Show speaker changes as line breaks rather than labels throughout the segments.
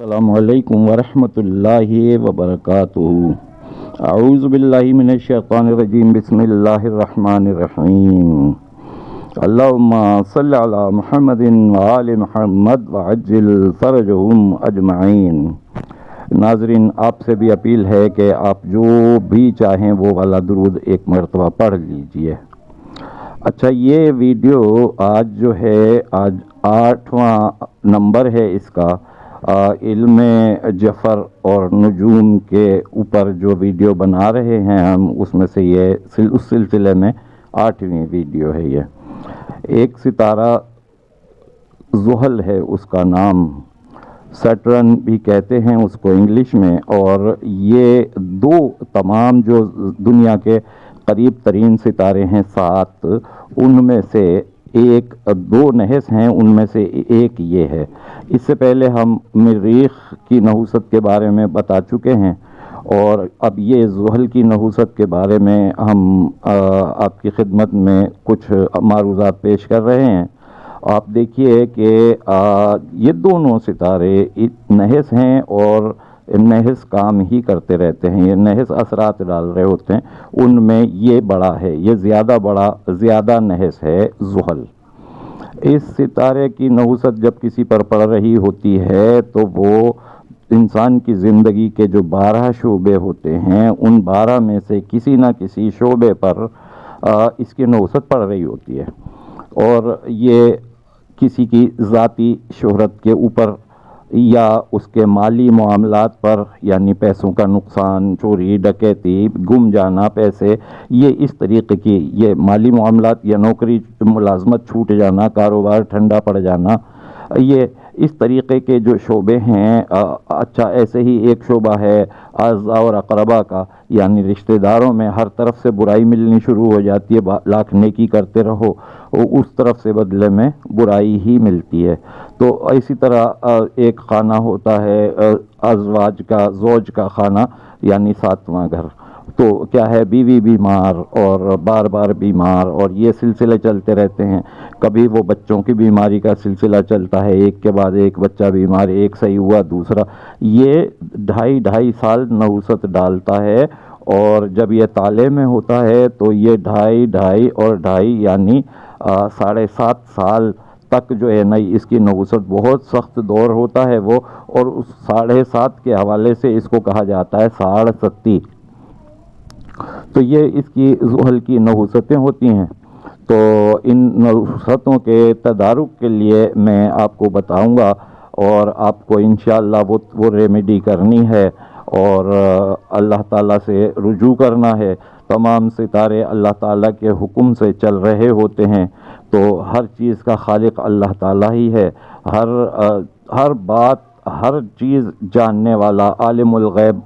السلام علیکم ورحمۃ اللہ وبرکاتہ۔ اعوذ باللہ من الشیطان الرجیم، بسم اللہ الرحمن الرحیم۔ اللہم صلی علی محمد وآل محمد وعجل فرجہم اجمعین۔ ناظرین، آپ سے بھی اپیل ہے کہ آپ جو بھی چاہیں وہ والا درود ایک مرتبہ پڑھ لیجئے۔ اچھا، یہ ویڈیو آج جو ہے 8واں نمبر ہے اس کا، علم جفر اور نجوم کے اوپر جو ویڈیو بنا رہے ہیں ہم، اس میں سے یہ اس سلسلے میں 8ویں ویڈیو ہے۔ یہ ایک ستارہ زحل ہے، اس کا نام سیٹرن بھی کہتے ہیں اس کو انگلش میں، اور یہ تمام جو دنیا کے قریب ترین ستارے ہیں 7، ان میں سے دو نحس ہیں، ان میں سے ایک یہ ہے۔ اس سے پہلے ہم مریخ کی نحوست کے بارے میں بتا چکے ہیں، اور اب یہ زحل کی نحوست کے بارے میں ہم آپ کی خدمت میں کچھ معروضات پیش کر رہے ہیں۔ آپ دیکھیے کہ یہ دونوں ستارے نحس ہیں، اور نحس کام ہی کرتے رہتے ہیں، یہ نحس اثرات ڈال رہے ہوتے ہیں۔ ان میں یہ بڑا ہے، یہ زیادہ نحس ہے زحل۔ اس ستارے کی نحوست جب کسی پر پڑ رہی ہوتی ہے تو وہ انسان کی زندگی کے جو 12 شعبے ہوتے ہیں، ان 12 میں سے کسی نہ کسی شعبے پر اس کی نحوست پڑ رہی ہوتی ہے، اور یہ کسی کی ذاتی شہرت کے اوپر یا اس کے مالی معاملات پر، یعنی پیسوں کا نقصان، چوری ڈکیتی، گم جانا پیسے، یہ اس طریقے کی یہ مالی معاملات یا نوکری ملازمت چھوٹ جانا، کاروبار ٹھنڈا پڑ جانا، یہ اس طریقے کے جو شعبے ہیں۔ اچھا، ایسے ہی ایک شعبہ ہے اعزاء اور اقربا کا، یعنی رشتہ داروں میں ہر طرف سے برائی ملنی شروع ہو جاتی ہے، لاکھ نیکی کرتے رہو اس طرف سے بدلے میں برائی ہی ملتی ہے۔ تو اسی طرح ایک خانہ ہوتا ہے ازواج کا، زوج کا خانہ، یعنی 7واں گھر۔ تو کیا ہے، بیوی بیمار اور بار بار بیمار، اور یہ سلسلے چلتے رہتے ہیں۔ کبھی وہ بچوں کی بیماری کا سلسلہ چلتا ہے، ایک کے بعد ایک بچہ بیمار، ایک صحیح ہوا دوسرا، یہ 2.5 سال نحوست ڈالتا ہے، اور جب یہ تالے میں ہوتا ہے تو یہ 2.5 اور 2.5 یعنی 7.5 سال تک جو ہے نا اس کی نحوست بہت سخت دور ہوتا ہے وہ، اور اس 7.5 کے حوالے سے اس کو کہا جاتا ہے 7.5۔ تو یہ اس کی زحل کی نحوستیں ہوتی ہیں۔ تو ان نحوستوں کے تدارک کے لیے میں آپ کو بتاؤں گا، اور آپ کو انشاءاللہ وہ ریمیڈی کرنی ہے، اور اللہ تعالیٰ سے رجوع کرنا ہے۔ تمام ستارے اللہ تعالیٰ کے حکم سے چل رہے ہوتے ہیں، تو ہر چیز کا خالق اللہ تعالیٰ ہی ہے۔ ہر بات، ہر چیز جاننے والا عالم الغیب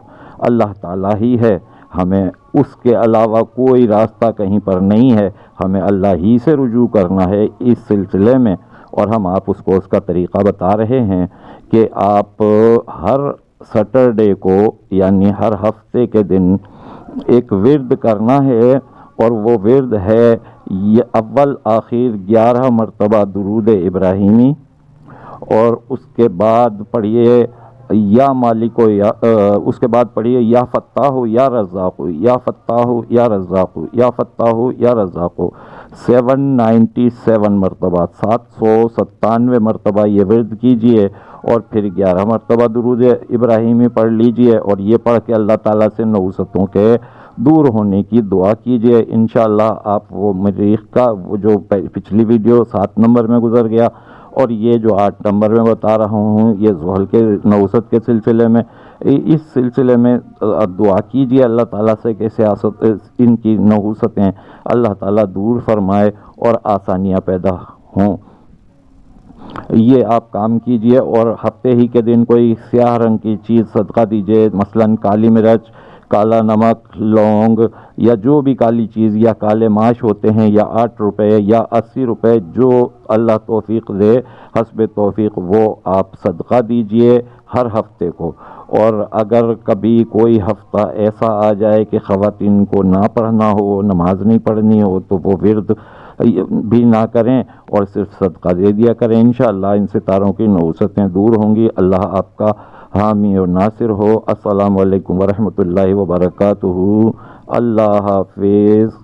اللہ تعالیٰ ہی ہے۔ ہمیں اس کے علاوہ کوئی راستہ کہیں پر نہیں ہے، ہمیں اللہ ہی سے رجوع کرنا ہے اس سلسلے میں۔ اور ہم اس کا طریقہ بتا رہے ہیں کہ آپ ہر سیٹرڈے کو، یعنی ہر ہفتے کے دن ایک ورد کرنا ہے، اور وہ ورد ہے اول آخر 11 مرتبہ درود ابراہیمی، اور اس کے بعد پڑھیے یا مالک اس کے بعد پڑھیے یا فتاح یا رزاق، یا فتاح یا رزاق، یا فتاح یا رزاق 797 مرتبہ، 797 مرتبہ یہ ورد کیجئے، اور پھر 11 مرتبہ درود ابراہیمی پڑھ لیجئے، اور یہ پڑھ کے اللہ تعالیٰ سے نحوستوں کے دور ہونے کی دعا کیجئے۔ انشاءاللہ آپ وہ مریخ کا وہ جو پچھلی ویڈیو 7 نمبر میں گزر گیا، اور یہ جو 8 نمبر میں بتا رہا ہوں، یہ زحل کے نحوست کے سلسلے میں، اس سلسلے میں دعا کیجئے اللہ تعالیٰ سے کہ ان کی نحوستیں اللہ تعالیٰ دور فرمائے اور آسانیاں پیدا ہوں۔ یہ آپ کام کیجئے، اور ہفتے ہی کے دن کوئی سیاہ رنگ کی چیز صدقہ دیجئے، مثلاً کالی مرچ، کالا نمک، لونگ، یا جو بھی کالی چیز، یا کالے ماش ہوتے ہیں، یا 8 روپے یا 80 روپے، جو اللہ توفیق دے حسب توفیق، وہ آپ صدقہ دیجئے ہر ہفتے کو۔ اور اگر کبھی کوئی ہفتہ ایسا آ جائے کہ خواتین کو نہ پڑھنا ہو، نماز نہیں پڑھنی ہو، تو وہ ورد بھی نہ کریں اور صرف صدقہ دے دیا کریں. انشاءاللہ ان ستاروں کی نحوستیں دور ہوں گی. اللہ آپ کا حامی اور ناصر ہو. السلام علیکم ورحمۃ اللہ وبرکاتہ. اللہ حافظ.